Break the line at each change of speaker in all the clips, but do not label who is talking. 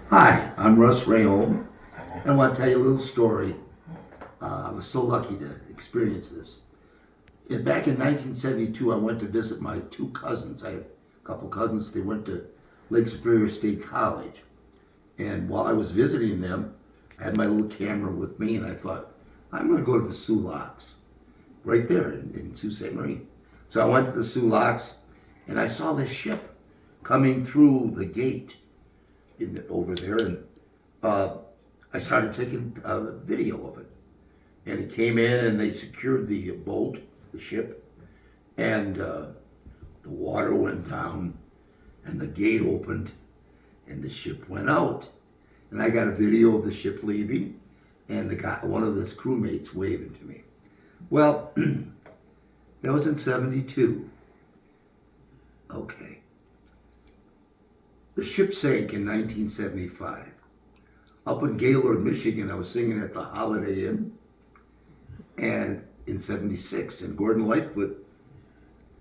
Hi, I'm Russ Rheaume. I want to tell you a little story. I was so lucky to experience this. Back in 1972, I went to visit my two cousins. I have a couple cousins. They went to Lake Superior State College. And while I was visiting them, I had my little camera with me, and I thought, I'm going to go to the Sulaks, right there in Sault Ste. Marie. So I went to the Sulaks, and I saw this ship coming through the gate over there, and I started taking a video of it. And it came in, and they secured the boat, the ship, and the water went down, and the gate opened, and the ship went out. And I got a video of the ship leaving, and the guy, one of the crewmates, waving to me. Well, that was in '72. Okay. The ship sank in 1975. Up in Gaylord, Michigan, I was singing at the Holiday Inn, and in '76, and Gordon Lightfoot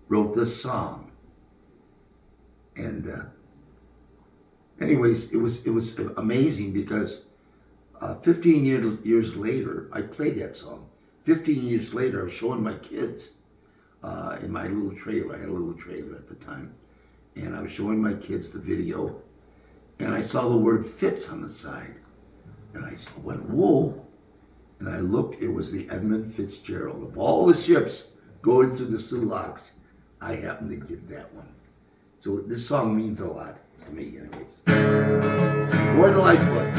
wrote this song. And anyways, it was amazing because 15 years later, I played that song. 15 years later, I was showing my kids in my little trailer. I had a little trailer at the time. And I was showing my kids the video, and I saw the word Fitz on the side. And I went, whoa. And I looked, it was the Edmund Fitzgerald. Of all the ships going through the Sulaks, I happened to get that one. So this song means a lot to me, anyways. Gordon Lightfoot.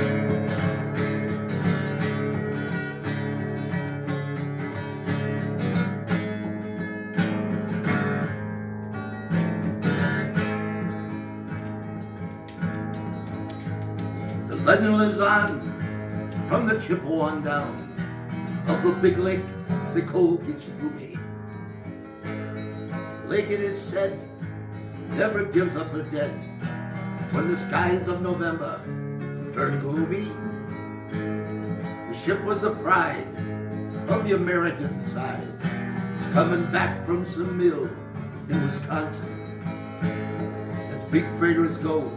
The legend lives on from the Chippewa on down of the big lake they call Rheaume. Lake, it is said, never gives up the dead when the skies of November turn gloomy. The ship was the pride of the American side, coming back from some mill in Wisconsin. As big freighters go,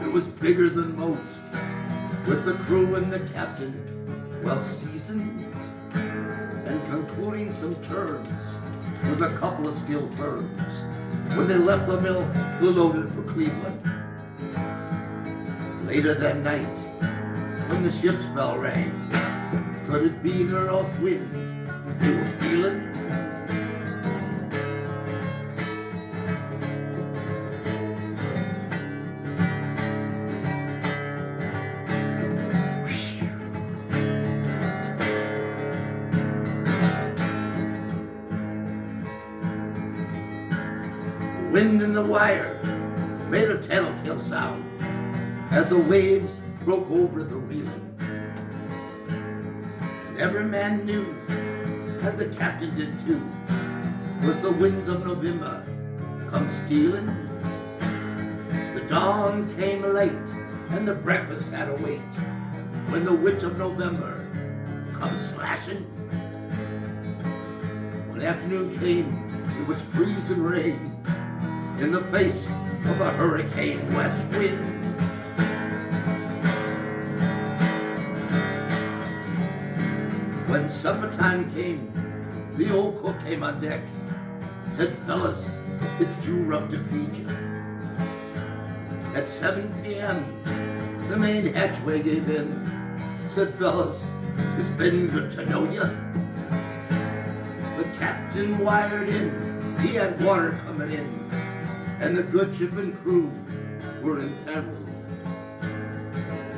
it was bigger than most, with the crew and the captain well seasoned, and concluding some terms with a couple of steel firms. When they left the mill, they loaded for Cleveland. Later that night, when the ship's bell rang, could it be the north wind they were feeling? Wind in the wire made a telltale sound as the waves broke over the railing. And every man knew, as the captain did too, was the winds of November come stealing. The dawn came late and the breakfast had to wait when the witch of November come slashing. When afternoon came, it was freezing rain in the face of a hurricane west wind. When summertime came, the old cook came on deck, said, fellas, it's too rough to feed you. At 7 p.m., the main hatchway gave in, said, fellas, it's been good to know you. The captain wired in, he had water coming in, and the good ship and crew were in peril.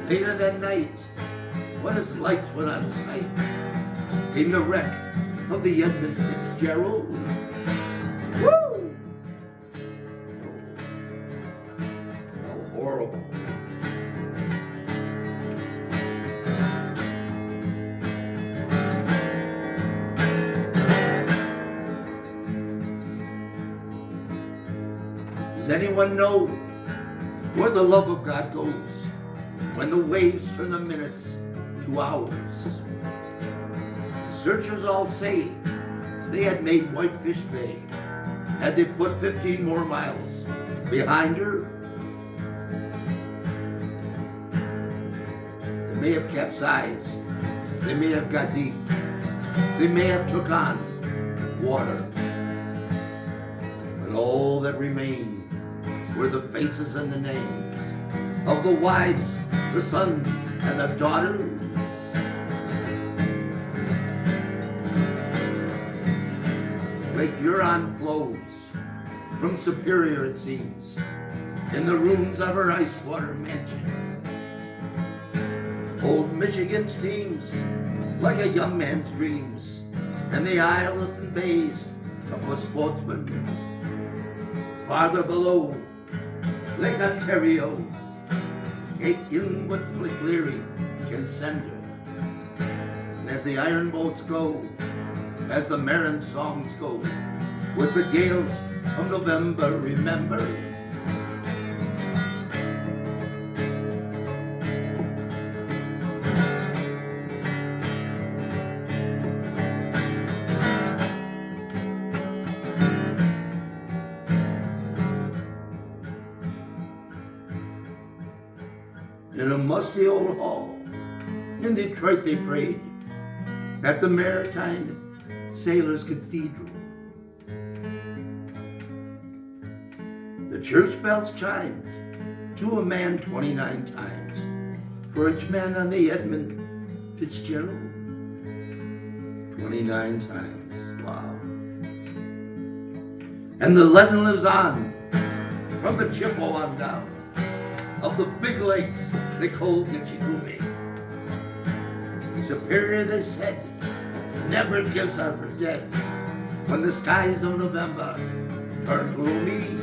Later that night, when his lights went out of sight, came the wreck of the Edmund Fitzgerald. Woo! How horrible. Does anyone know where the love of God goes when the waves turn the minutes to hours? The searchers all say they had made Whitefish Bay had they put 15 more miles behind her. may have capsized, they may have got deep, they may have took on water, but all that remained were the faces and the names of the wives, the sons, and the daughters. Lake Huron flows from Superior, it seems, in the ruins of her ice water mansion. Old Michigan steams like a young man's dreams, and the isles and bays of a sportsman. Farther below, Lake Ontario, caked in what McCleary can send her. And as the iron boats go, as the Marin songs go, with the gales of November, remember. In a musty old hall in Detroit they prayed at the Maritime Sailors' Cathedral. The church bells chimed to a man 29 times for each man on the Edmund Fitzgerald. 29 times, wow. And the legend lives on from the Chippewa on down of the big lake they called the Rheaume. Superior, they said, never gives up her dead when the skies of November turn gloomy.